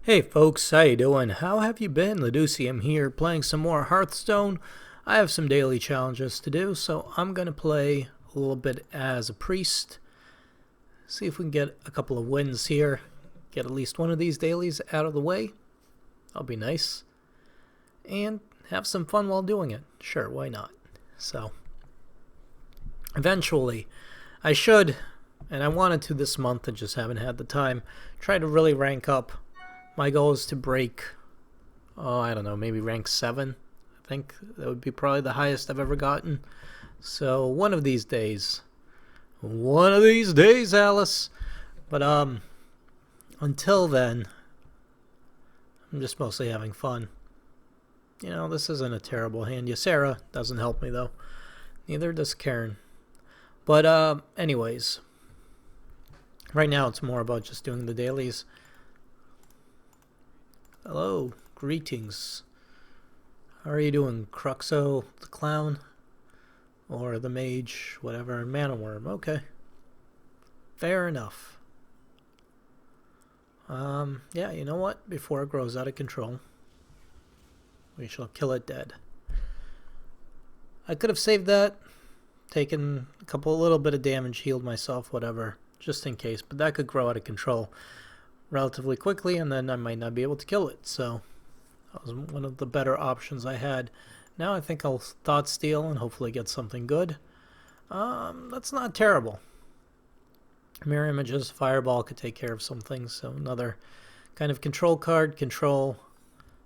Hey folks, how you doing? How have you been? Laducium here, playing some more Hearthstone. I have some daily challenges to do, so I'm gonna play a little bit as a priest. See if we can get a couple of wins here. Get at least one of these dailies out of the way. That'll be nice. And have some fun while doing it. Sure, why not? So, eventually, I should, and I wanted to this month and just haven't had the time, try to really rank up. My goal is to break, I don't know, maybe rank 7. I think that would be probably the highest I've ever gotten. So one of these days, Alice. But until then, I'm just mostly having fun. You know, this isn't a terrible hand. Ysera doesn't help me though. Neither does Karen. But anyways, right now it's more about just doing the dailies. Hello, greetings. How are you doing, Cruxo the clown? Or the mage, whatever, mana worm, okay. Fair enough. Yeah, you know what? Before it grows out of control, we shall kill it dead. I could have saved that, taken a little bit of damage, healed myself, whatever, just in case, but that could grow out of control relatively quickly, and then I might not be able to kill it. So that was one of the better options I had. Now I think I'll Thought Steal and hopefully get something good. That's not terrible. Mirror Images, Fireball could take care of some things. So another kind of control card. Control,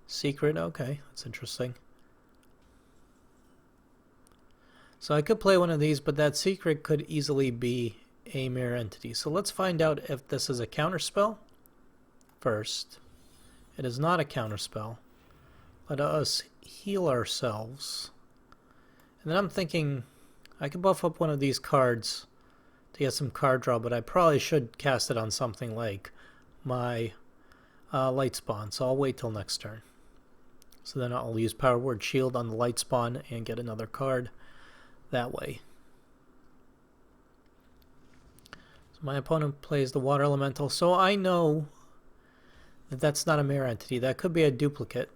Secret. Okay, that's interesting. So I could play one of these, but that Secret could easily be a mirror entity. So let's find out if this is a counterspell. First, it is not a counterspell. Let us heal ourselves. And then I'm thinking I could buff up one of these cards to get some card draw, but I probably should cast it on something like my light spawn. So I'll wait till next turn. So then I'll use Power Word Shield on the light spawn and get another card that way. So my opponent plays the Water Elemental, so I know that's not a mirror entity. That could be a duplicate.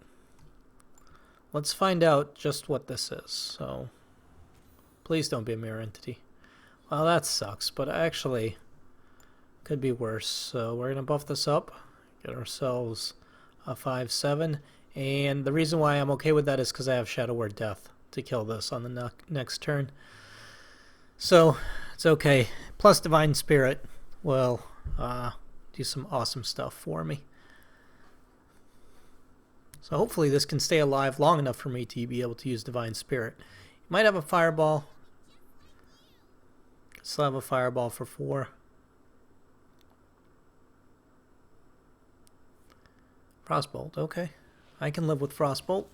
Let's find out just what this is. So, please don't be a mirror entity. Well, that sucks, but actually could be worse. So we're going to buff this up. Get ourselves a 5/7. And the reason why I'm okay with that is because I have Shadow Word Death to kill this on the next turn. So, it's okay. Plus Divine Spirit will do some awesome stuff for me. So hopefully this can stay alive long enough for me to be able to use Divine Spirit. You might have a Fireball. Still have a Fireball for 4. Frostbolt, okay. I can live with Frostbolt.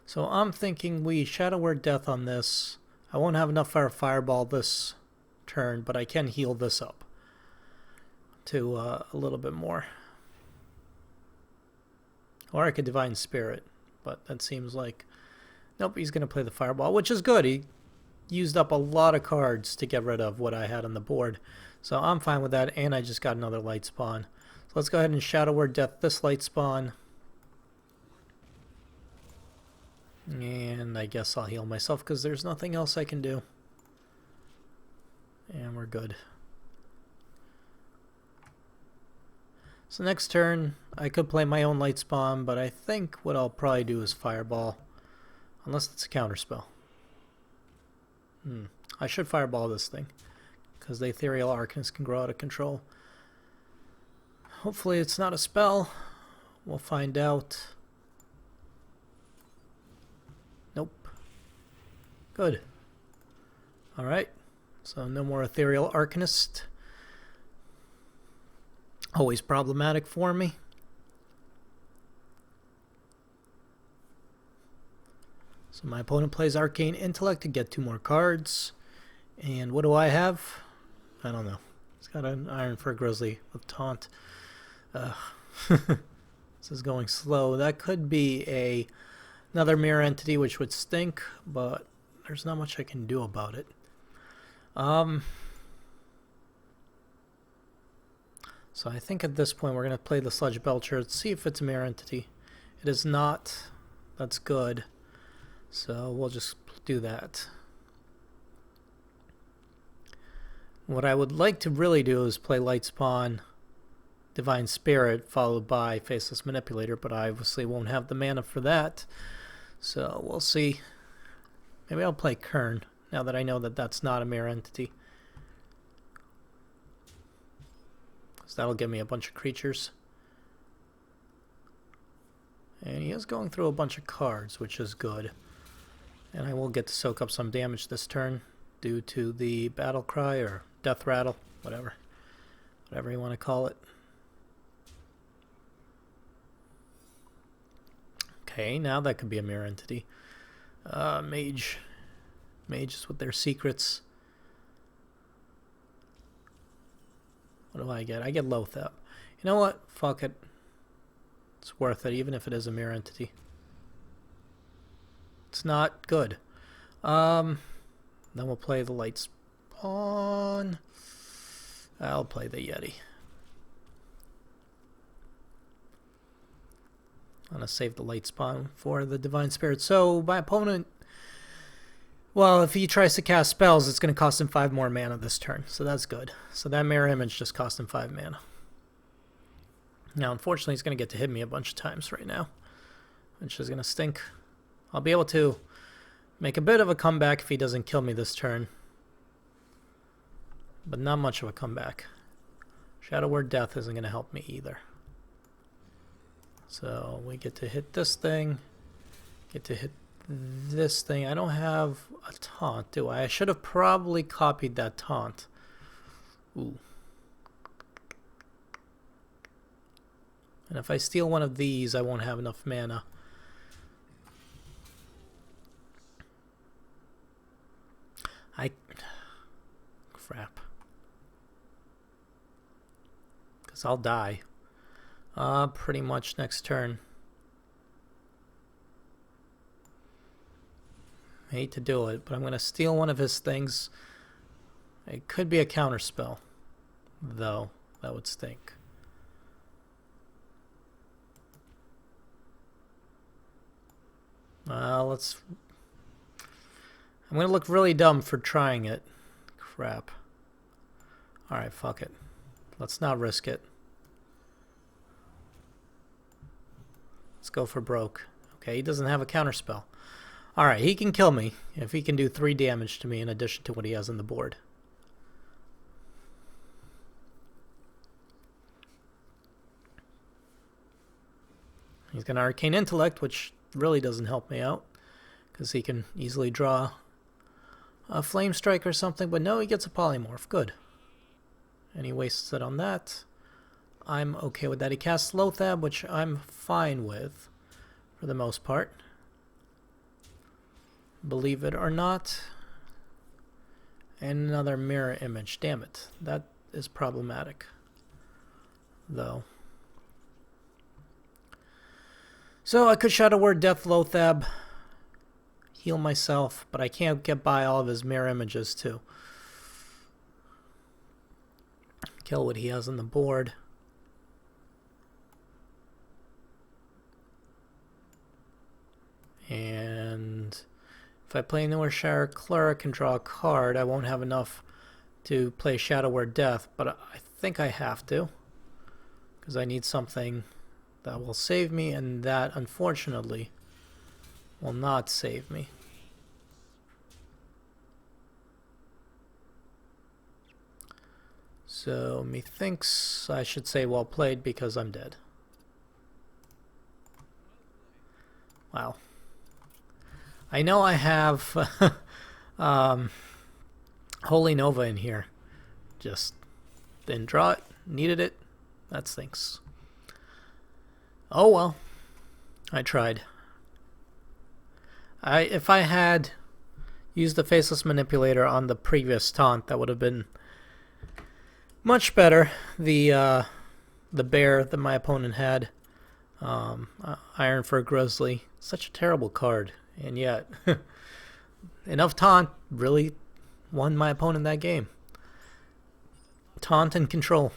So I'm thinking we Shadow Word Death on this. I won't have enough for a Fireball this turn, but I can heal this up to a little bit more. Or I could Divine Spirit, but that seems like... Nope, he's going to play the Fireball, which is good. He used up a lot of cards to get rid of what I had on the board. So I'm fine with that, and I just got another light spawn. So let's go ahead and Shadow Word Death this light spawn. And I guess I'll heal myself because there's nothing else I can do. And we're good. So next turn, I could play my own light spawn, but I think what I'll probably do is Fireball. Unless it's a counterspell. I should Fireball this thing, because the Ethereal Arcanist can grow out of control. Hopefully it's not a spell. We'll find out. Nope. Good. Alright. So no more Ethereal Arcanist. Always problematic for me. So my opponent plays Arcane Intellect to get 2 more cards. And what do I have? I don't know. He's got an Iron for a Grizzly with Taunt. Ugh. This is going slow. That could be another mirror entity, which would stink, but there's not much I can do about it. So I think at this point we're going to play the Sludge Belcher. Let's see if it's a mirror entity. It is not. That's good. So we'll just do that. What I would like to really do is play Lightspawn, Divine Spirit, followed by Faceless Manipulator, but I obviously won't have the mana for that. So we'll see. Maybe I'll play Kern, now that I know that that's not a mirror entity. So that'll give me a bunch of creatures. And he is going through a bunch of cards, which is good. And I will get to soak up some damage this turn due to the Battle Cry or Death Rattle, whatever you want to call it. Okay, now that could be a mirror entity. Mage. Mages with their secrets. What do I get? I get Lothab. You know what? Fuck it. It's worth it, even if it is a mirror entity. It's not good. Then we'll play the Lightspawn. I'll play the Yeti. I'm going to save the Lightspawn for the Divine Spirit. So my opponent, well, if he tries to cast spells, it's going to cost him 5 more mana this turn. So that's good. So that Mirror Image just cost him 5 mana. Now, unfortunately, he's going to get to hit me a bunch of times right now, which is going to stink. I'll be able to make a bit of a comeback if he doesn't kill me this turn, but not much of a comeback. Shadow Word Death isn't going to help me either. So we get to hit this thing, get to hit this thing. I don't have a taunt, do I? I should have probably copied that taunt. Ooh. And if I steal one of these, I won't have enough mana. Crap. Because I'll die. Pretty much next turn. I hate to do it, but I'm going to steal one of his things. It could be a counterspell, though. That would stink. I'm going to look really dumb for trying it. Crap. Alright, fuck it. Let's not risk it. Let's go for broke. Okay, he doesn't have a counterspell. Alright, he can kill me if he can do 3 damage to me in addition to what he has on the board. He's got an Arcane Intellect, which really doesn't help me out, because he can easily draw a Flame Strike or something, but no, he gets a Polymorph. Good. And he wastes it on that. I'm okay with that. He casts Lothab, which I'm fine with, for the most part. Believe it or not. And another Mirror Image. Damn it. That is problematic, though. So I could Shadow Word Death Lothab, heal myself, but I can't get by all of his mirror images too. Kill what he has on the board. And if I play Newershire Cleric and draw a card, I won't have enough to play Shadow Word Death, but I think I have to, because I need something that will save me, and that, unfortunately, will not save me. So, methinks I should say well played because I'm dead. Wow. I know I have Holy Nova in here. Just didn't draw it, needed it. That stinks. Oh well, I tried. If I had used the Faceless Manipulator on the previous taunt, that would have been much better. The the bear that my opponent had. Iron for a Grizzly. Such a terrible card. And yet, enough taunt really won my opponent that game. Taunt and control.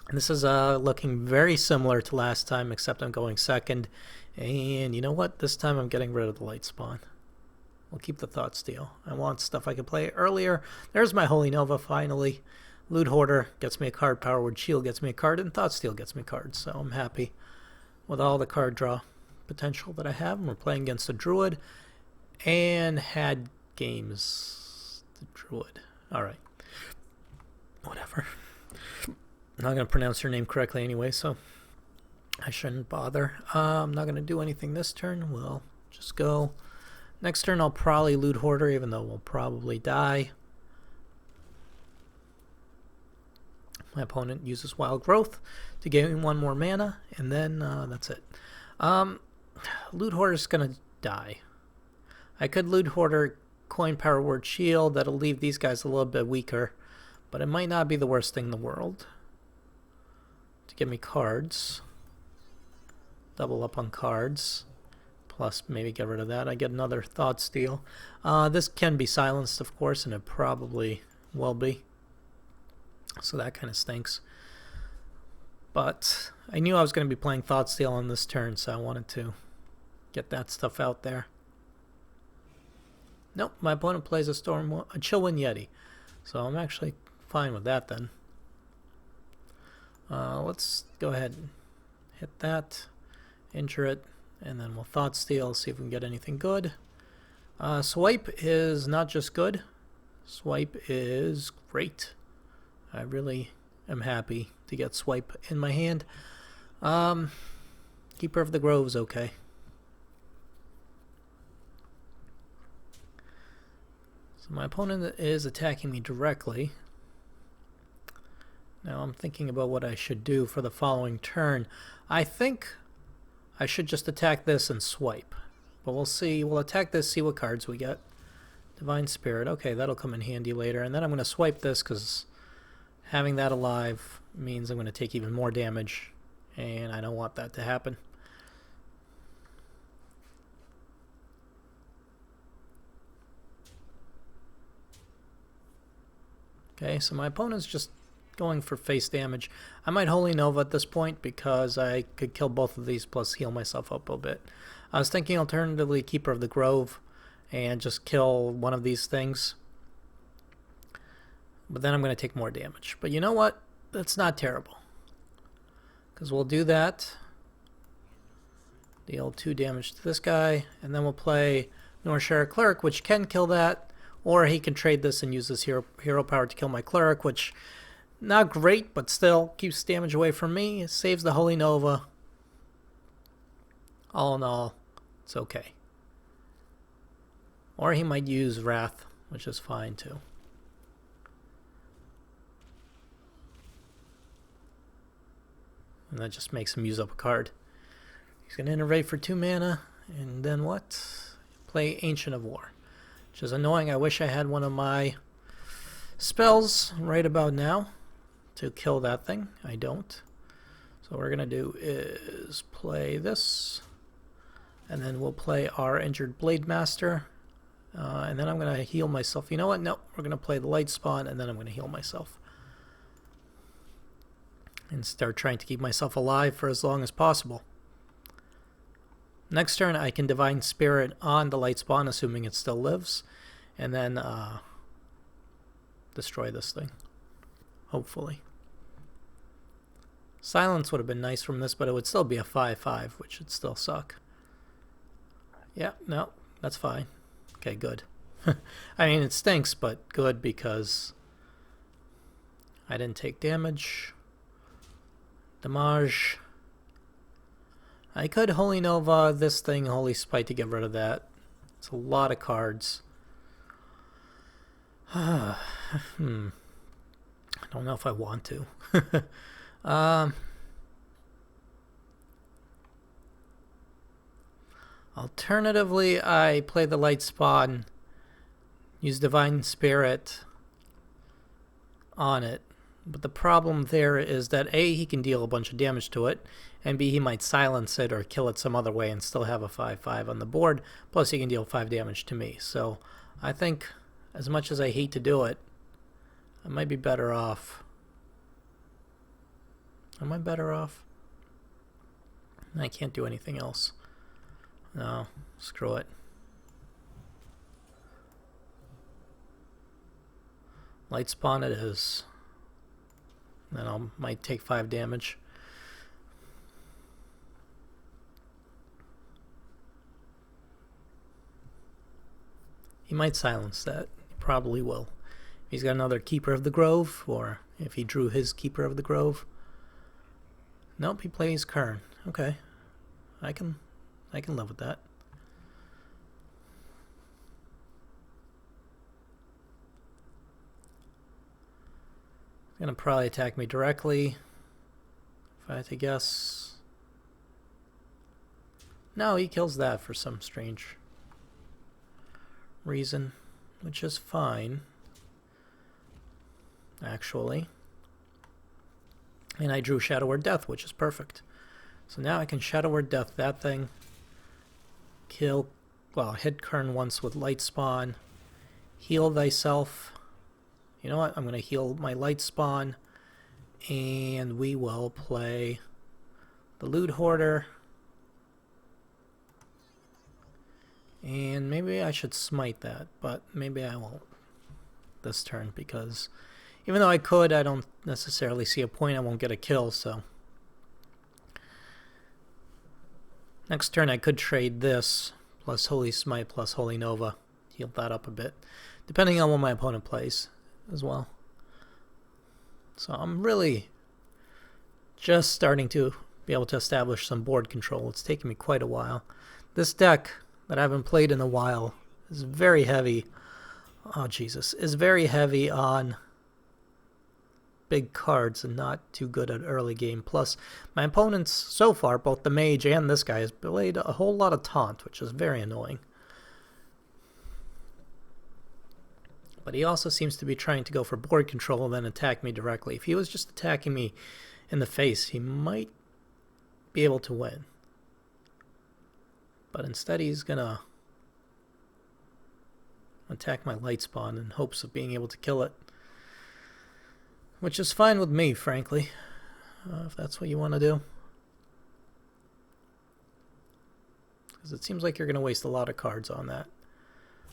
And this is looking very similar to last time, except I'm going second. And you know what? This time I'm getting rid of the light spawn. We'll keep the Thought Steal. I want stuff I could play earlier. There's my Holy Nova finally. Loot Hoarder gets me a card. Power Word Shield gets me a card. And Thought Steal gets me cards. So I'm happy with all the card draw potential that I have. And we're playing against a Druid. And had games. The Druid. Alright. Whatever. I'm not going to pronounce your name correctly anyway, so I shouldn't bother. I'm not going to do anything this turn. We'll just go. Next turn I'll probably Loot Hoarder, even though we'll probably die. My opponent uses Wild Growth to gain 1 more mana, and then that's it. Loot Hoarder's going to die. I could Loot Hoarder, coin Power Word Shield. That'll leave these guys a little bit weaker, but it might not be the worst thing in the world. To give me cards. Double up on cards. Plus maybe get rid of that. I get another Thought Steal. This can be silenced, of course, and it probably will be. So that kind of stinks. But I knew I was going to be playing Thought Steal on this turn, so I wanted to get that stuff out there. Nope, my opponent plays a Chillwind Yeti. So I'm actually fine with that then. Let's go ahead and hit that, injure it, and then we'll Thought Steal, see if we can get anything good. Swipe is not just good, Swipe is great. I really am happy to get Swipe in my hand. Keeper of the Grove's okay. So my opponent is attacking me directly. Now I'm thinking about what I should do for the following turn. I think I should just attack this and swipe. But we'll see. We'll attack this, see what cards we get. Divine Spirit. Okay, that'll come in handy later. And then I'm going to swipe this because having that alive means I'm going to take even more damage. And I don't want that to happen. Okay, so my opponent's just going for face damage. I might Holy Nova at this point because I could kill both of these plus heal myself up a bit. I was thinking alternatively Keeper of the Grove and just kill one of these things. But then I'm going to take more damage. But you know what? That's not terrible. Because we'll do that. Deal 2 damage to this guy. And then we'll play Norshara Cleric, which can kill that. Or he can trade this and use this hero power to kill my Cleric, which not great, but still keeps damage away from me. It saves the Holy Nova. All in all, it's okay. Or he might use Wrath, which is fine too. And that just makes him use up a card. He's going to innervate for 2 mana, and then what? Play Ancient of War, which is annoying. I wish I had one of my spells right about now to kill that thing. I don't. So what we're going to do is play this, and then we'll play our Injured Blade Master, and then I'm going to heal myself. You know what? No, we're going to play the Light Spawn, and then I'm going to heal myself. And start trying to keep myself alive for as long as possible. Next turn, I can Divine Spirit on the Light Spawn, assuming it still lives, and then destroy this thing. Hopefully. Silence would have been nice from this, but it would still be a 5/5, which would still suck. Yeah, no, that's fine. Okay, good. I mean, it stinks, but good because I didn't take damage. Damage. I could Holy Nova this thing, Holy Spite to get rid of that. It's a lot of cards. I don't know if I want to. Alternatively, I play the Light Spawn, use Divine Spirit on it, But the problem there is that A, he can deal a bunch of damage to it, and B, he might silence it or kill it some other way and still have a 5/5 on the board, plus he can deal 5 damage to me. So I think, as much as I hate to do it, I might be better off. Am I better off? I can't do anything else. No, screw it. Light spawn it is. Then I might take 5 damage. He might silence that. He probably will. If he's got another Keeper of the Grove, or if he drew his Keeper of the Grove. Nope, he plays Kern. Okay. I can live with that. He's gonna probably attack me directly, if I had to guess. No, he kills that for some strange reason, which is fine, actually. And I drew Shadow Word Death, which is perfect. So now I can Shadow Word Death that thing, kill, well, hit Kern once with Light Spawn, heal thyself. You know what? I'm going to heal my Light Spawn, and we will play the Loot Hoarder. And maybe I should smite that, but maybe I won't this turn, because even though I could, I don't necessarily see a point. I won't get a kill, so. Next turn I could trade this, plus Holy Smite, plus Holy Nova. Heal that up a bit, depending on what my opponent plays as well. So I'm really just starting to be able to establish some board control. It's taken me quite a while. This deck that I haven't played in a while is very heavy. Oh Jesus, is very heavy on big cards and not too good at early game. Plus, my opponents so far, both the mage and this guy, has played a whole lot of taunt, which is very annoying. But he also seems to be trying to go for board control and then attack me directly. If he was just attacking me in the face, he might be able to win. But instead he's gonna attack my Light Spawn in hopes of being able to kill it. Which is fine with me, frankly, if that's what you want to do. Because it seems like you're going to waste a lot of cards on that.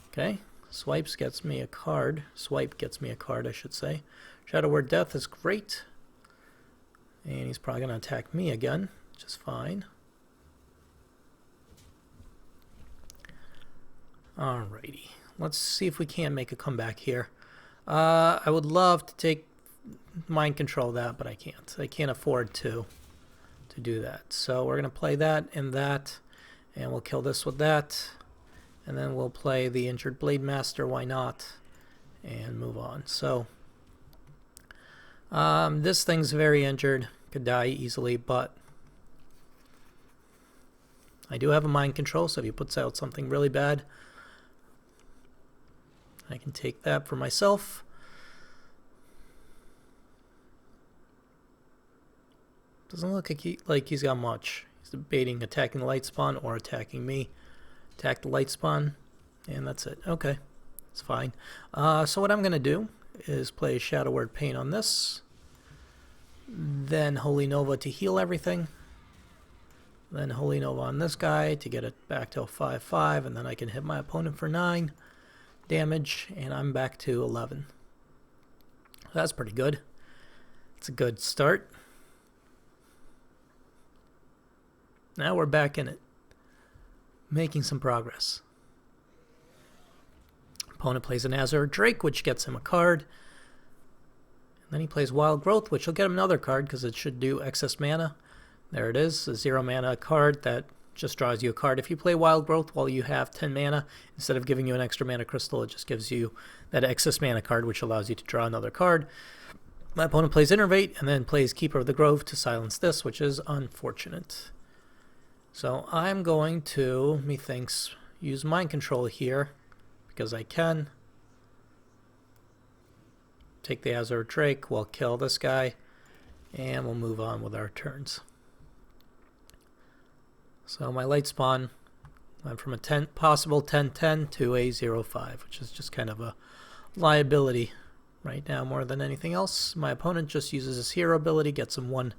Okay, Swipes gets me a card. Swipe gets me a card, I should say. Shadow Word Death is great. And he's probably going to attack me again, which is fine. Alrighty, let's see if we can make a comeback here. I would love to take mind control that, but I can't. I can't afford to do that. So we're going to play that and that, and we'll kill this with that, and then we'll play the Injured Blade Master, why not, and move on. So this thing's very injured, could die easily, but I do have a mind control, so if he puts out something really bad, I can take that for myself. Doesn't look like he's got much. He's debating attacking the Light Spawn or attacking me. Attack the Light Spawn, and that's it. Okay, it's fine. So what I'm going to do is play Shadow Word Pain on this, then Holy Nova to heal everything, then Holy Nova on this guy to get it back to a 5/5, and then I can hit my opponent for 9 damage, and I'm back to 11. That's pretty good. It's a good start. Now we're back in it, making some progress. Opponent plays an Azure Drake, which gets him a card. And then he plays Wild Growth, which will get him another card because it should do excess mana. There it is, a 0 mana card that just draws you a card. If you play Wild Growth while you have 10 mana, instead of giving you an extra mana crystal, it just gives you that excess mana card, which allows you to draw another card. My opponent plays Innervate and then plays Keeper of the Grove to silence this, which is unfortunate. So I'm going to, methinks, use Mind Control here, because I can. take the Azure Drake, we'll kill this guy, and we'll move on with our turns. So my light spawn went from a possible 10-10 to a 0-5, which is just kind of a liability right now more than anything else. My opponent just uses his hero ability, gets him 1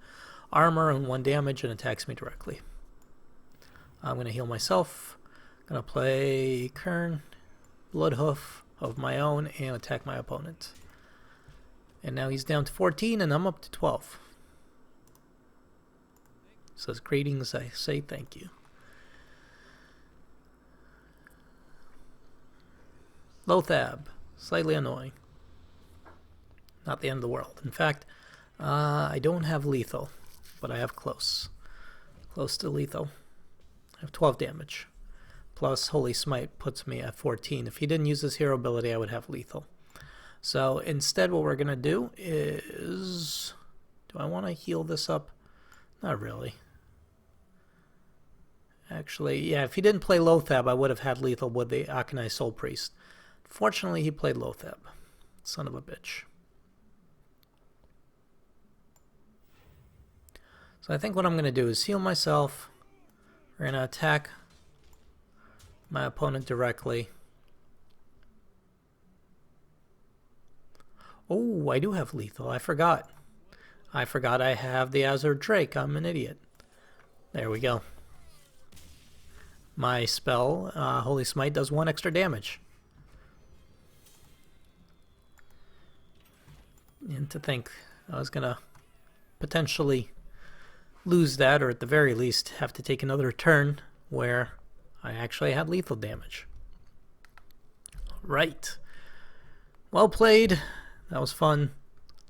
armor and 1 damage, and attacks me directly. I'm going to heal myself. I'm going to play Kern, Bloodhoof of my own, and attack my opponent. And now he's down to 14, and I'm up to 12. Says, greetings, I say thank you. Lothab, slightly annoying. Not the end of the world. In fact, I don't have lethal, but I have close. Close to lethal. I have 12 damage. Plus Holy Smite puts me at 14. If he didn't use his hero ability, I would have lethal. So instead what we're going to do is... Do I want to heal this up? Not really. Actually, yeah, if he didn't play Lothab, I would have had lethal with the Akanai Soul Priest. Fortunately, he played Lothab. Son of a bitch. So I think what I'm going to do is heal myself. We're going to attack my opponent directly. Oh, I do have lethal. I forgot. I forgot I have the Azure Drake. I'm an idiot. There we go. My spell, Holy Smite, does 1 extra damage. And to think I was going to potentially lose that, or at the very least have to take another turn where I actually had lethal damage. Right. Well played. That was fun.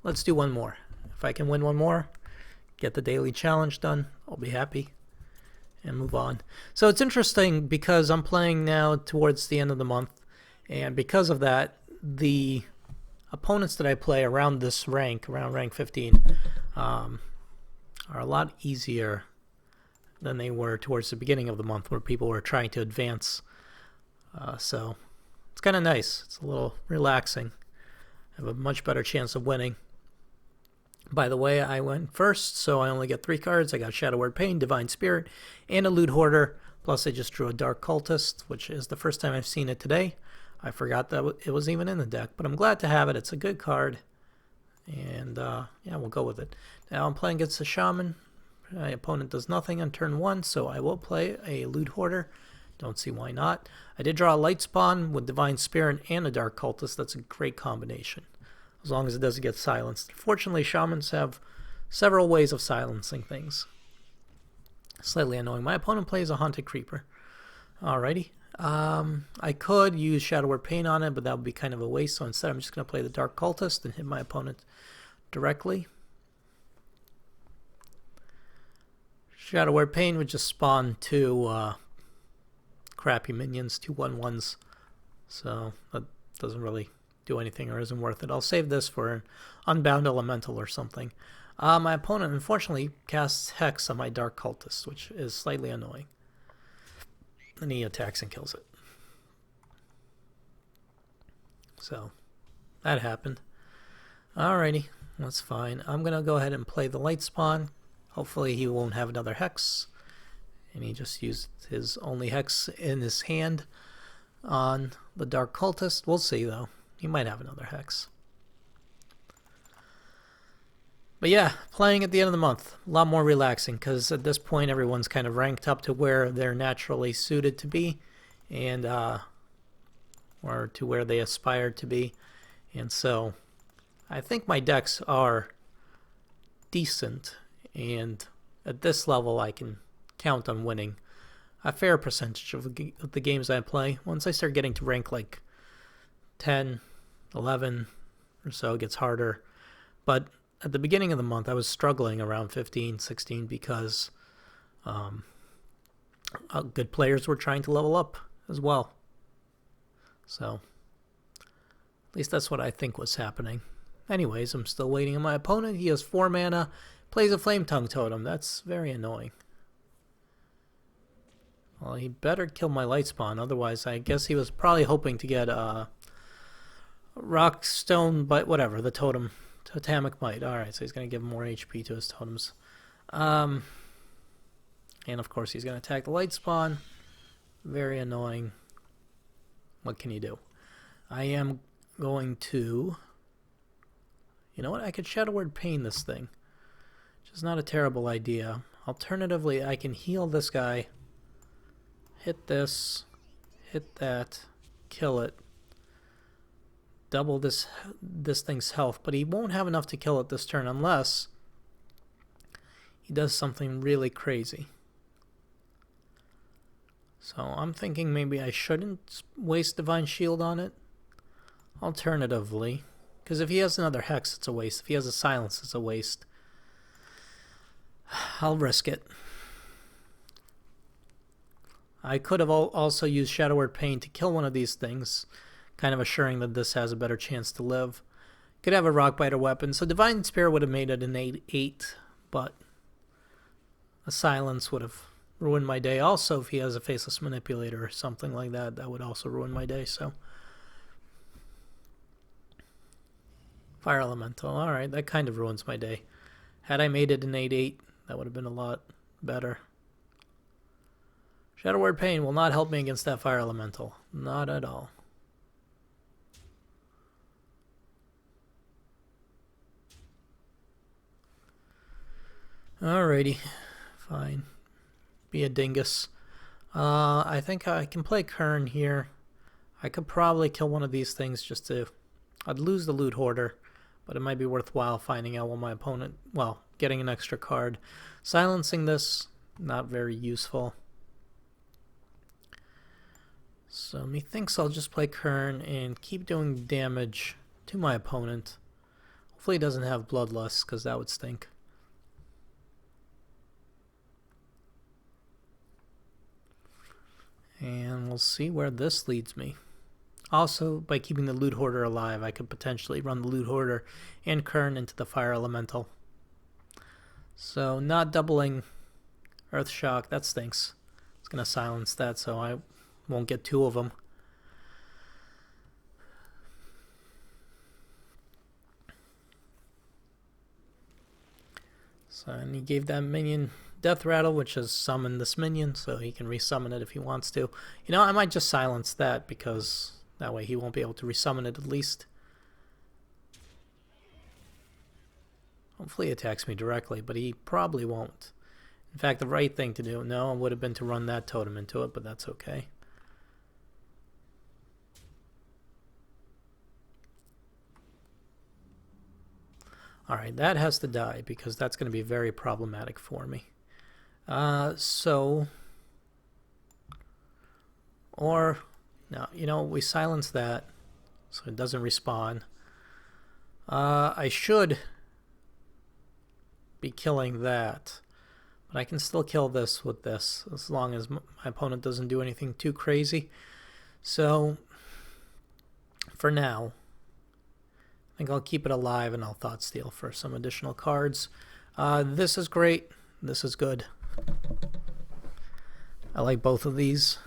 Let's do one more. If I can win one more, get the daily challenge done, I'll be happy. And move on. So it's interesting because I'm playing now towards the end of the month, and because of that, the opponents that I play around this rank, around rank 15, are a lot easier than they were towards the beginning of the month where people were trying to advance. So it's kind of nice. It's a little relaxing. I have a much better chance of winning. By the way, I went first, so I only get 3 cards. I got Shadow Word Pain, Divine Spirit, and a Loot Hoarder. Plus, I just drew a Dark Cultist, which is the first time I've seen it today. I forgot that it was even in the deck, but I'm glad to have it. It's a good card, and yeah, we'll go with it. Now I'm playing against the Shaman. My opponent does nothing on turn 1, so I will play a Loot Hoarder. Don't see why not. I did draw a Light Spawn with Divine Spirit and a Dark Cultist. That's a great combination, as long as it doesn't get silenced. Fortunately, Shamans have several ways of silencing things. Slightly annoying. My opponent plays a Haunted Creeper. Alrighty. I could use Shadow Word Pain on it, but that would be kind of a waste, so instead I'm just going to play the Dark Cultist and hit my opponent directly. Shadow Word Pain would just spawn 2 crappy minions, 2 1/1s, so that doesn't really do anything or isn't worth it. I'll save this for an Unbound Elemental or something. My opponent unfortunately casts Hex on my Dark Cultist, which is slightly annoying. And he attacks and kills it. So that happened. Alrighty, that's fine. I'm going to go ahead and play the Light Spawn. Hopefully he won't have another Hex. And he just used his only Hex in his hand on the Dark Cultist. We'll see though. He might have another Hex. But yeah, playing at the end of the month, a lot more relaxing because at this point everyone's kind of ranked up to where they're naturally suited to be, and or to where they aspire to be. And so I think my decks are decent, and at this level I can count on winning a fair percentage of the games I play. Once I start getting to rank like 10, 11 or so, it gets harder. But at the beginning of the month, I was struggling around 15, 16 because good players were trying to level up as well. So at least that's what I think was happening. Anyways, I'm still waiting on my opponent. He has 4 mana, plays a Flame Tongue Totem. That's very annoying. Well, he better kill my Light Spawn, otherwise I guess he was probably hoping to get a Rock, stone, but whatever, the totem. Totemic might. Alright, so he's going to give more HP to his totems. And of course he's going to attack the light spawn. Very annoying. What can you do? I am going to... You know what? I could Shadow Word Pain this thing. Which is not a terrible idea. Alternatively, I can heal this guy. Hit this. Hit that. Kill it. Double this thing's health. But he won't have enough to kill it this turn unless he does something really crazy. So I'm thinking maybe I shouldn't waste Divine Shield on it. Alternatively, because if he has another Hex, it's a waste. If he has a Silence, it's a waste. I'll risk it. I could have also used Shadow Word Pain to kill one of these things, kind of assuring that this has a better chance to live. Could have a Rockbiter weapon, so Divine Spear would have made it an 8/8, but a Silence would have ruined my day. Also, if he has a Faceless Manipulator or something like that, that would also ruin my day, so... Fire Elemental, alright, that kind of ruins my day. Had I made it an 8/8, that would have been a lot better. Shadow Word Pain will not help me against that Fire Elemental. Not at all. Alrighty, fine. Be a dingus. I think I can play Kern here. I could probably kill one of these things just to... I'd lose the Loot Hoarder, but it might be worthwhile finding out what my opponent... Well, getting an extra card. Silencing this, not very useful. So methinks I'll just play Kern and keep doing damage to my opponent. Hopefully he doesn't have Bloodlust, because that would stink. And we'll see where this leads me. Also, by keeping the Loot Hoarder alive, I could potentially run the Loot Hoarder and Kern into the Fire Elemental. So, not doubling Earth Shock, that stinks. It's going to silence that, so I won't get two of them. So, and he gave that minion Death Rattle, which has summoned this minion, so he can resummon it if he wants to. You know, I might just silence that, because that way he won't be able to resummon it at least. Hopefully he attacks me directly, but he probably won't. In fact, the right thing to do, no, would have been to run that totem into it, but that's okay. Alright, that has to die, because that's going to be very problematic for me. Or, no, you know, we silence that, so it doesn't respawn. I should be killing that, but I can still kill this with this, as long as my opponent doesn't do anything too crazy. So, for now, I think I'll keep it alive and I'll Thought Steal for some additional cards. This is great. This is good. I like both of these.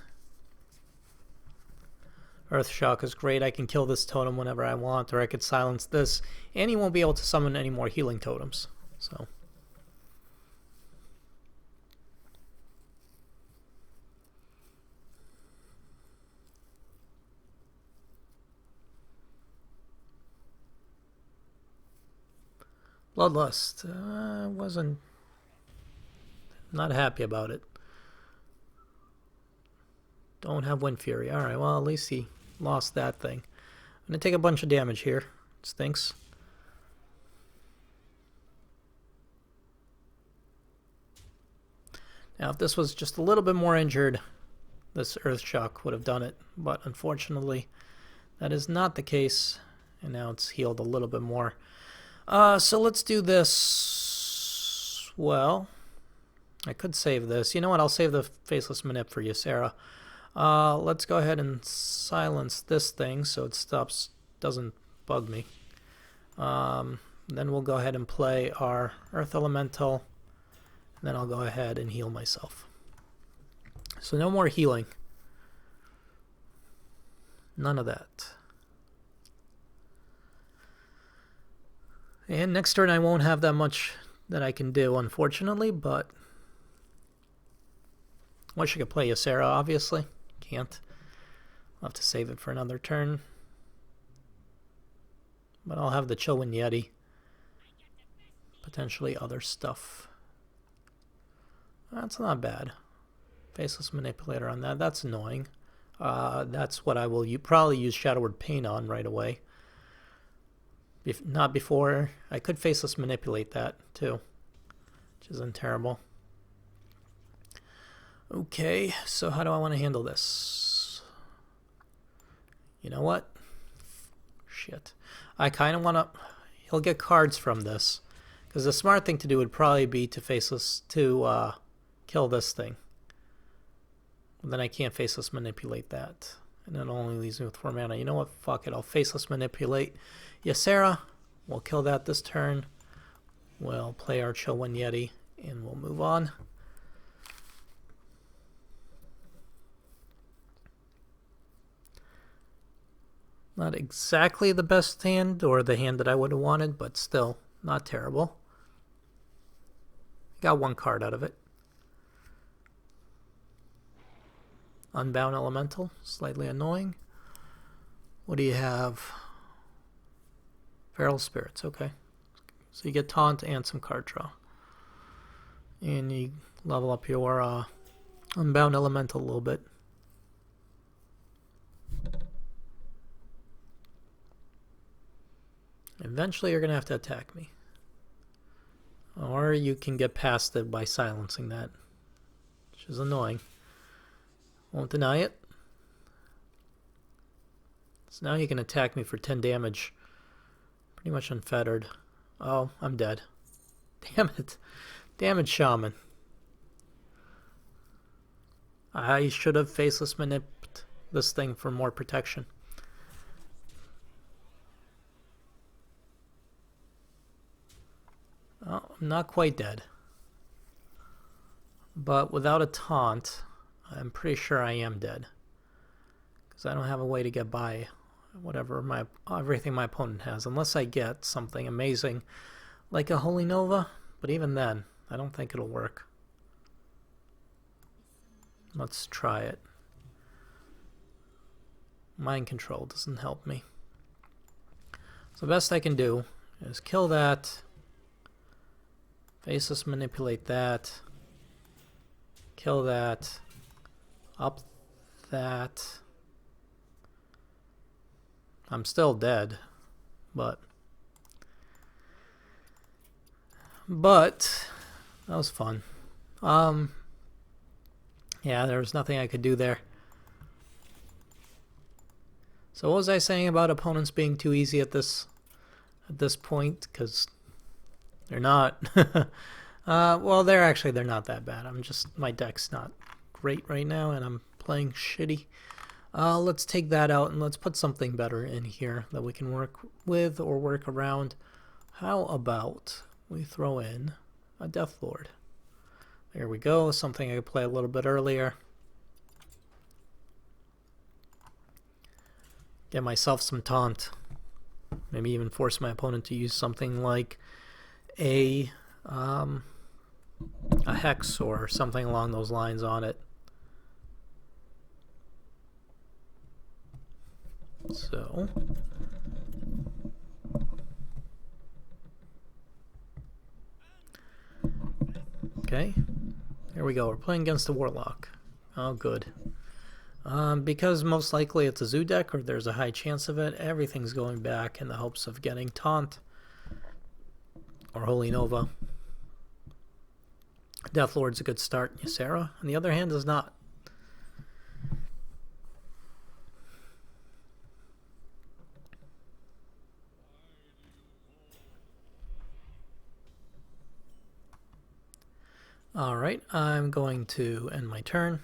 Earth Shock is great. I can kill this totem whenever I want, or I could silence this, and he won't be able to summon any more healing totems. So, Bloodlust. Wasn't not happy about it. Don't have Wind Fury. Alright, well, at least he lost that thing. I'm going to take a bunch of damage here. It stinks. Now, if this was just a little bit more injured, this Earth Shock would have done it. But unfortunately, that is not the case. And now it's healed a little bit more. So let's do this. Well, I could save this. You know what? I'll save the Faceless Manip for you, Sarah. Let's go ahead and silence this thing so it doesn't bug me. Then we'll go ahead and play our Earth Elemental. And then I'll go ahead and heal myself. So no more healing. None of that. And next turn I won't have that much that I can do, unfortunately, but wish I could play Ysera, obviously. Can't. I'll have to save it for another turn. But I'll have the Chillwind Yeti. Potentially other stuff. That's not bad. Faceless Manipulator on that. That's annoying. That's what I will probably use Shadow Word Pain on right away. Not before. I could Faceless Manipulate that too, which isn't terrible. Okay, so how do I want to handle this? You know what? Shit. I kind of want to... He'll get cards from this. Because the smart thing to do would probably be to Faceless... to kill this thing. Then I can't Faceless Manipulate that. And it only leaves me with 4 mana. You know what? Fuck it. I'll Faceless Manipulate Ysera. We'll kill that this turn. We'll play our Chillwind Yeti. And we'll move on. Not exactly the best hand, or the hand that I would have wanted, but still not terrible. Got 1 card out of it. Unbound Elemental, slightly annoying. What do you have? Feral Spirits, okay. So you get Taunt and some card draw. And you level up your Unbound Elemental a little bit. Eventually you're going to have to attack me. Or you can get past it by silencing that, which is annoying. Won't deny it. So now you can attack me for 10 damage. Pretty much unfettered. Oh, I'm dead. Damn it. Damn it, Shaman. I should have Faceless Manipped this thing for more protection. Oh, I'm not quite dead. But without a taunt, I'm pretty sure I am dead. Because I don't have a way to get by whatever everything my opponent has. Unless I get something amazing like a Holy Nova. But even then, I don't think it'll work. Let's try it. Mind Control doesn't help me. So the best I can do is kill that. Faceless Manipulate that. Kill that. Up that. I'm still dead, but that was fun. Yeah, there was nothing I could do there. So what was I saying about opponents being too easy at this point? Because they're not. Well, they're not that bad. My deck's not great right now, and I'm playing shitty. Let's take that out, and let's put something better in here that we can work with or work around. How about we throw in a Death Lord? There we go, something I could play a little bit earlier. Get myself some taunt. Maybe even force my opponent to use something like a hex or something along those lines on it. So okay, here we go. We're playing against a Warlock. Oh, good. Because most likely it's a Zoo deck, or there's a high chance of it, everything's going back in the hopes of getting Taunt or Holy Nova. Death Lord's a good start. Ysera, on the other hand, is not. Alright, I'm going to end my turn.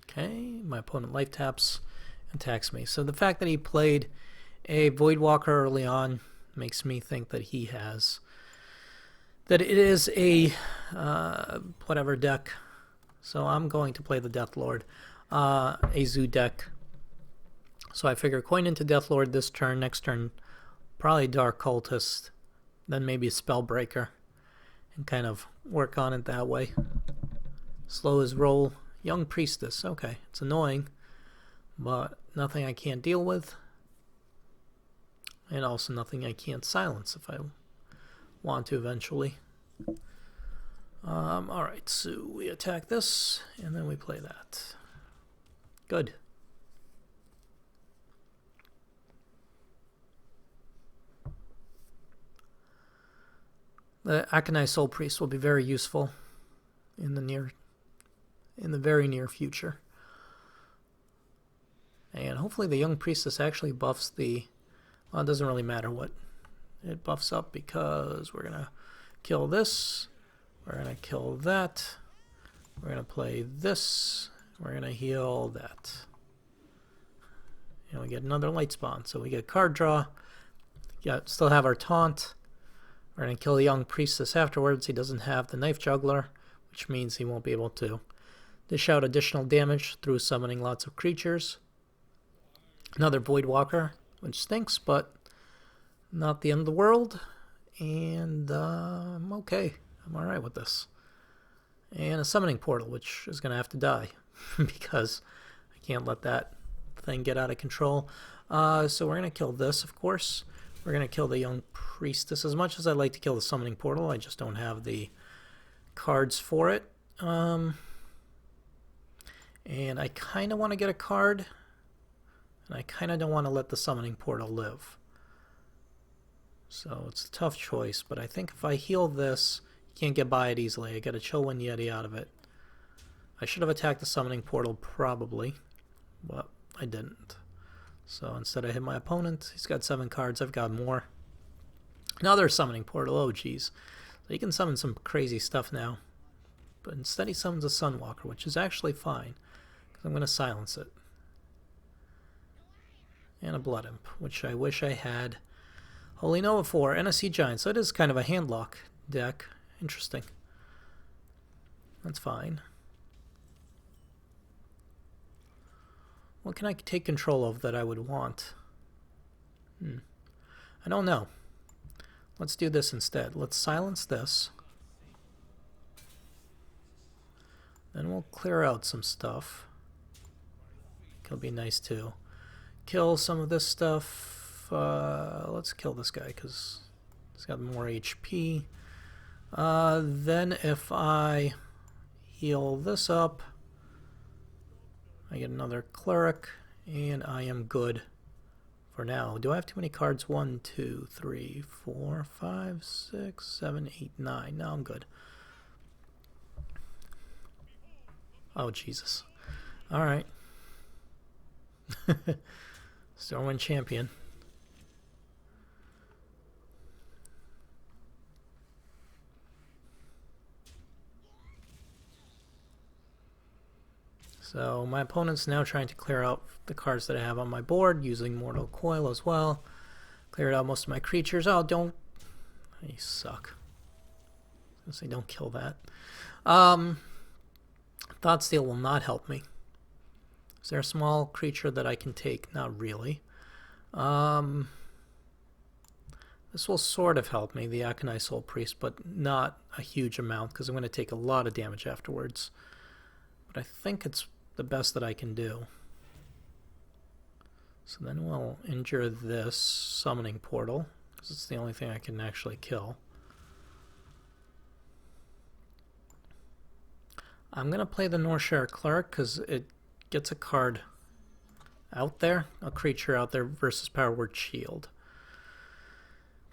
Okay, my opponent life taps and attacks me. So the fact that he played a Voidwalker early on makes me think that he has... that it is a whatever deck. So I'm going to play the Death Lord. a zoo deck. So I figure coin into Deathlord this turn, next turn probably Dark Cultist, then maybe Spellbreaker, and kind of work on it that way. Slow his roll. Young Priestess, okay, it's annoying, but nothing I can't deal with. And also nothing I can't silence if I want to eventually. Alright, so we attack this, and then we play that. Good. The Aconite Soul Priest will be very useful in the very near future. And hopefully the Young Priestess actually buffs the... Well, it doesn't really matter what it buffs up, because we're going to kill this, we're going to kill that, we're going to play this, we're going to heal that. And we get another light spawn, so we get card draw, still have our taunt. We're going to kill the Young Priestess afterwards. He doesn't have the Knife Juggler, which means he won't be able to dish out additional damage through summoning lots of creatures. Another Void Walker, which stinks, but not the end of the world. And I'm okay. I'm alright with this. And a Summoning Portal, which is going to have to die because I can't let that thing get out of control. So we're going to kill this, of course. We're going to kill the Young Priestess. As much as I'd like to kill the Summoning Portal, I just don't have the cards for it. And I kind of want to get a card. And I kind of don't want to let the Summoning Portal live. So it's a tough choice, but I think if I heal this, you can't get by it easily. I got a Chillwind Yeti out of it. I should have attacked the Summoning Portal probably, but I didn't. So instead I hit my opponent. He's got 7 cards. I've got more. Another Summoning Portal. Oh, jeez. So he can summon some crazy stuff now. But instead he summons a Sunwalker, which is actually fine, because I'm going to silence it. And a Blood Imp, which I wish I had Holy Nova for, and a Sea Giant. So it is kind of a handlock deck. Interesting. That's fine. What can I take control of that I would want? I don't know. Let's do this instead. Let's silence this. Then we'll clear out some stuff. It'll be nice to kill some of this stuff. Let's kill this guy because he's got more HP. Then if I heal this up, I get another Cleric, and I am good for now. Do I have too many cards? 1, 2, 3, 4, 5, 6, 7, 8, 9. No, I'm good. Oh, Jesus. Alright. Stormwind Champion. So my opponent's now trying to clear out the cards that I have on my board, using Mortal Coil as well. Cleared out most of my creatures. Oh, don't... You suck. I was gonna say, don't kill that. Thoughtsteal will not help me. Is there a small creature that I can take? Not really. This will sort of help me, the Aconite Soul Priest, but not a huge amount, because I'm going to take a lot of damage afterwards. But I think it's the best that I can do. So then we'll injure this Summoning Portal, because it's the only thing I can actually kill. I'm going to play the Northshire Cleric, because it gets a card out there, a creature out there versus Power Word Shield.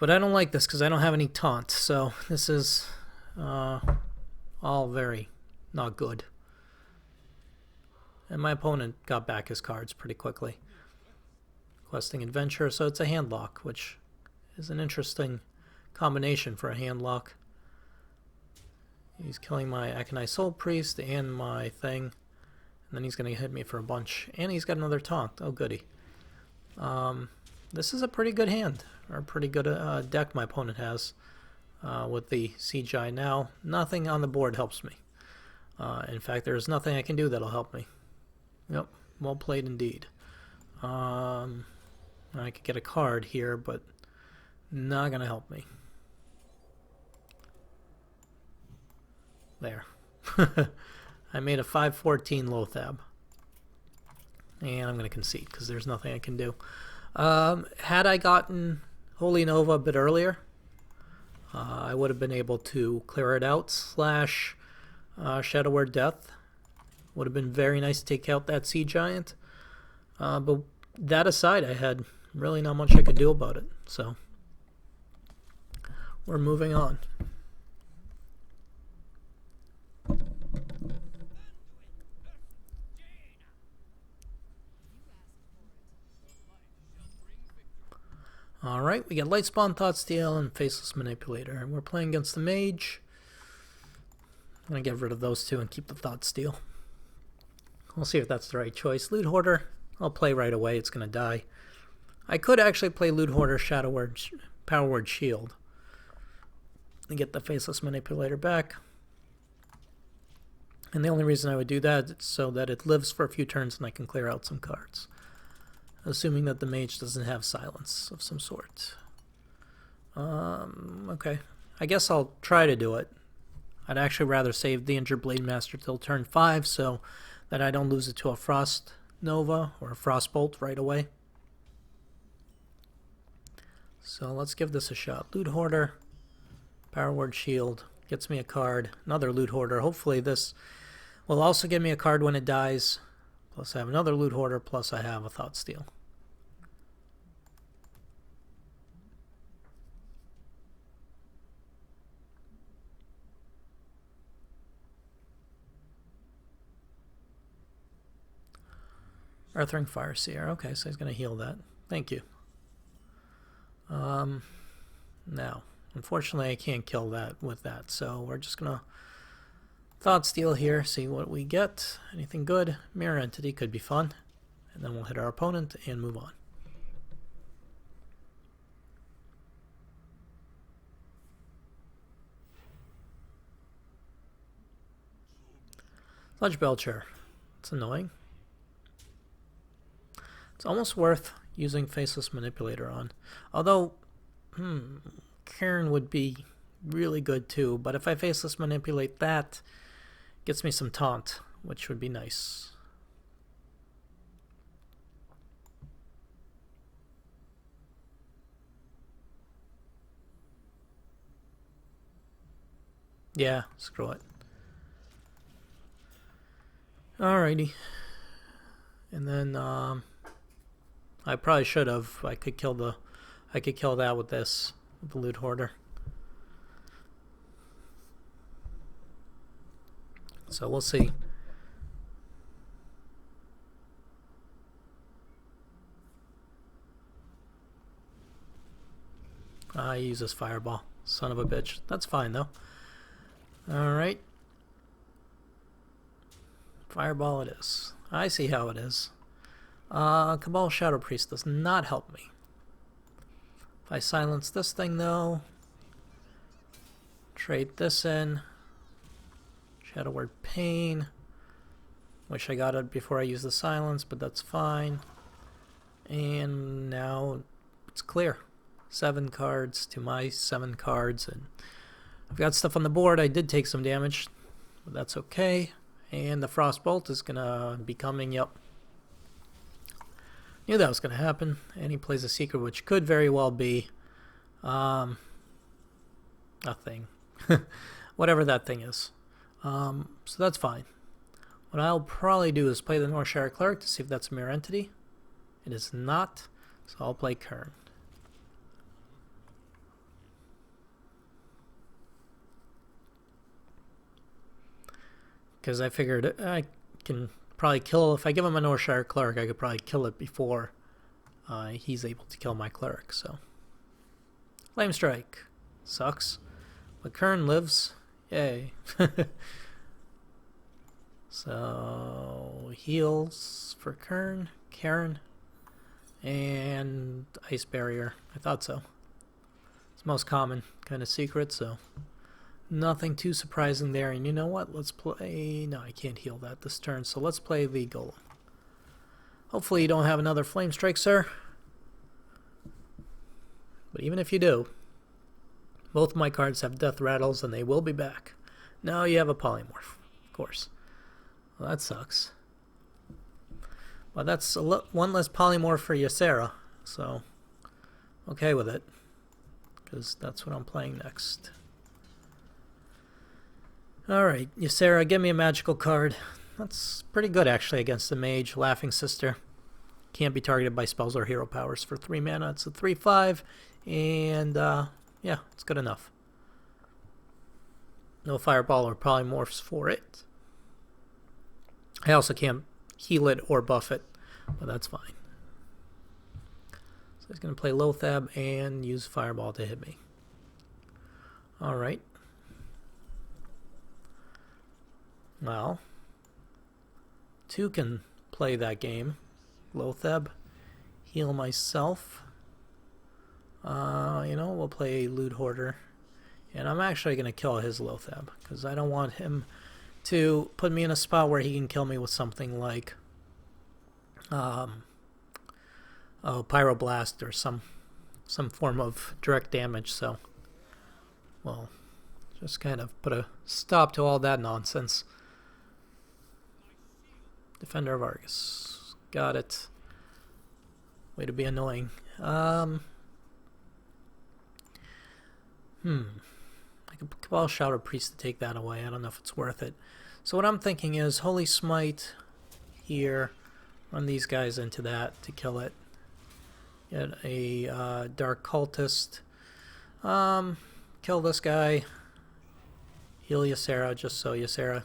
But I don't like this because I don't have any taunt, so this is all very not good. And my opponent got back his cards pretty quickly. Questing Adventure, so it's a handlock, which is an interesting combination for a handlock. He's killing my Aconite Soul Priest and my thing. And then he's going to hit me for a bunch. And he's got another taunt. Oh, goody. This is a pretty good hand. Or a pretty good deck my opponent has. With the Sea Giant now. Nothing on the board helps me. In fact, there's nothing I can do that'll help me. Yep, well played indeed. I could get a card here, but not gonna help me. There. I made a 514 Lothab. And I'm going to concede because there's nothing I can do. Had I gotten Holy Nova a bit earlier, I would have been able to clear it out, slash Shadow Word Death. Would have been very nice to take out that Sea Giant. But that aside, I had really not much I could do about it. So, we're moving on. Alright, we got Lightspawn, Thoughtsteal, and Faceless Manipulator. And we're playing against the Mage. I'm going to get rid of those two and keep the Thoughtsteal. We'll see if that's the right choice. Loot Hoarder, I'll play right away. It's going to die. I could actually play Loot Hoarder, Shadow Word, Power Word Shield. And get the Faceless Manipulator back. And the only reason I would do that is so that it lives for a few turns and I can clear out some cards. Assuming that the mage doesn't have silence of some sort. Okay. I guess I'll try to do it. I'd actually rather save the Injured Blade Master till turn 5 so that I don't lose it to a Frost Nova or a Frostbolt right away. So let's give this a shot. Loot Hoarder, Power Word Shield, gets me a card. Another Loot Hoarder. Hopefully this will also give me a card when it dies. Plus I have another Loot Hoarder, plus I have a Thoughtsteal. Earthring Fireseer. Okay, so he's going to heal that. Thank you. Now, unfortunately I can't kill that with that, so we're just going to Thoughtsteal here, see what we get. Anything good? Mirror Entity could be fun. And then we'll hit our opponent and move on. Sludge Belcher. It's annoying. It's almost worth using Faceless Manipulator on. Although, Cairn would be really good too, but if I Faceless Manipulate that, gets me some taunt, which would be nice. Yeah, screw it. Alrighty. And then I probably should have. I could kill that with this, with the Loot Hoarder. So we'll see. I use this Fireball. Son of a bitch. That's fine though. Alright. Fireball it is. I see how it is. Cabal Shadow Priest does not help me. If I silence this thing though, trade this in. Shadow Word Pain. Wish I got it before I used the silence, but that's fine. And now it's clear. 7 cards to my 7 cards, and I've got stuff on the board. I did take some damage, but that's okay. And the Frostbolt is gonna be coming, yep. Knew that was gonna happen. And he plays a secret, which could very well be a thing. Whatever that thing is. So that's fine. What I'll probably do is play the Northshire Cleric to see if that's a Mirror Entity. It is not, so I'll play Kern. Because I figured I can probably kill, if I give him a Northshire Cleric, I could probably kill it before he's able to kill my Cleric, so. Flame Strike. Sucks. But Kern lives. Yay. So, heals for Kern, and Ice Barrier. I thought so. It's the most common kind of secret, so nothing too surprising there. And you know what? Let's play... No, I can't heal that this turn, so let's play the Golem. Hopefully you don't have another flame strike, sir. But even if you do, both my cards have death rattles and they will be back. Now you have a polymorph, of course. Well, that sucks. But that's one less polymorph for Ysera, so okay with it, because that's what I'm playing next. Alright, Ysera, give me a magical card. That's pretty good actually against the mage. Laughing Sister. Can't be targeted by spells or hero powers for 3 mana. It's a 3/5, and yeah, it's good enough. No fireball or polymorphs for it. I also can't heal it or buff it, but that's fine. So he's going to play Lothab and use fireball to hit me. Alright. Well, 2 can play that game. Lothab, heal myself. You know, we'll play Loot Hoarder. And I'm actually going to kill his Lothab, because I don't want him to put me in a spot where he can kill me with something like Pyroblast or some form of direct damage. So, well, just kind of put a stop to all that nonsense. Defender of Argus. Got it. Way to be annoying. I could Cabal Shouter Priest to take that away. I don't know if it's worth it. So what I'm thinking is Holy Smite here. Run these guys into that to kill it. Get a Dark Cultist. Kill this guy. Heal Ysera just so Ysera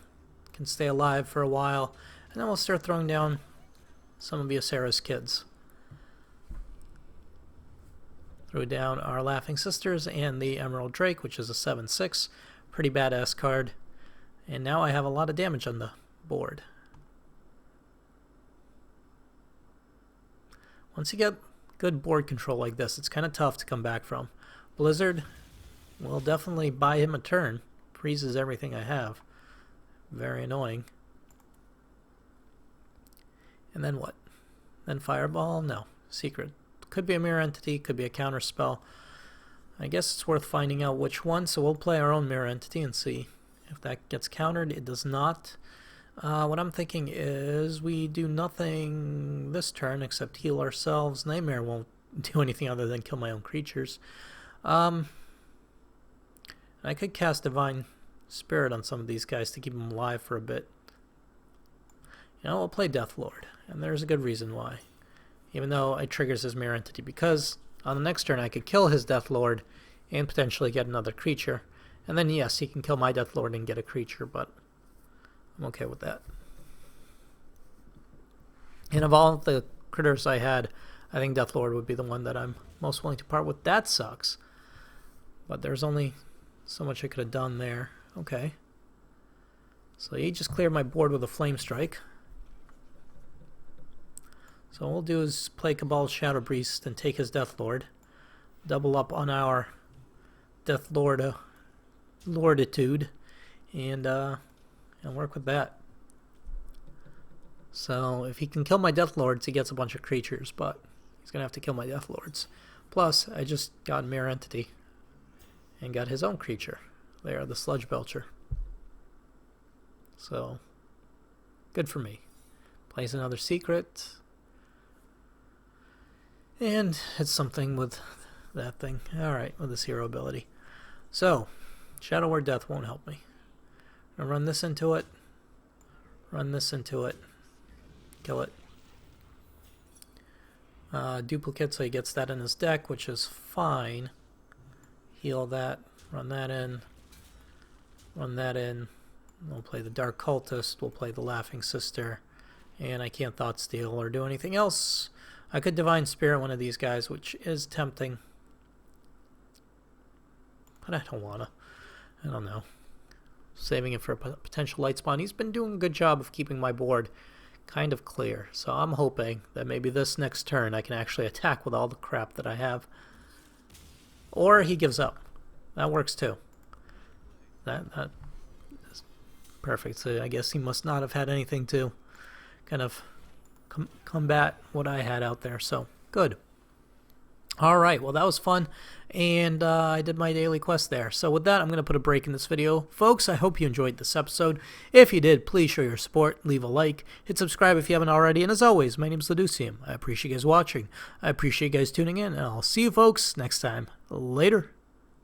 can stay alive for a while. And then we'll start throwing down some of Ysera's kids. Throw down our Laughing Sisters and the Emerald Drake, which is a 7/6. Pretty badass card. And now I have a lot of damage on the board. Once you get good board control like this, it's kind of tough to come back from. Blizzard will definitely buy him a turn. Freezes everything I have. Very annoying. And then what? Then Fireball? No. Secret. Could be a mirror entity, could be a counter spell. I guess it's worth finding out which one, so we'll play our own mirror entity and see if that gets countered. It does not. What I'm thinking is we do nothing this turn except heal ourselves. Nightmare won't do anything other than kill my own creatures. I could cast Divine Spirit on some of these guys to keep them alive for a bit. You know, we'll play Deathlord, and there's a good reason why. Even though it triggers his mirror entity, because on the next turn I could kill his Deathlord and potentially get another creature. And then yes, he can kill my Deathlord and get a creature, but I'm okay with that. And of all the critters I had, I think Deathlord would be the one that I'm most willing to part with. That sucks. But there's only so much I could have done there. Okay. So he just cleared my board with a Flame Strike. So what we'll do is play Cabal Shadow Priest and take his Deathlord. Double up on our Deathlord Lorditude. And work with that. So if he can kill my Deathlords, he gets a bunch of creatures, but he's going to have to kill my Deathlords. Plus, I just got Mirror Entity and got his own creature. There, the Sludge Belcher. So, good for me. Plays another secret. And it's something with that thing. Alright, with this hero ability. So, Shadow Word Death won't help me. I'm going to run this into it. Run this into it. Kill it. Duplicate, so he gets that in his deck, which is fine. Heal that. Run that in. Run that in. We'll play the Dark Cultist. We'll play the Laughing Sister. And I can't Thought Steal or do anything else. I could Divine Spirit one of these guys, which is tempting. But I don't want to. I don't know. Saving it for a potential light spawn. He's been doing a good job of keeping my board kind of clear. So I'm hoping that maybe this next turn I can actually attack with all the crap that I have. Or he gives up. That works too. That is perfect. So I guess he must not have had anything to kind of combat what I had out there. So good. All right, well, that was fun, and I did my daily quest there. So with that, I'm going to put a break in this video. Folks, I hope you enjoyed this episode. If you did, please show your support, leave a like, hit subscribe if you haven't already, and as always, my name is Laducium. I appreciate you guys watching. I appreciate you guys tuning in, and I'll see you folks next time. Later.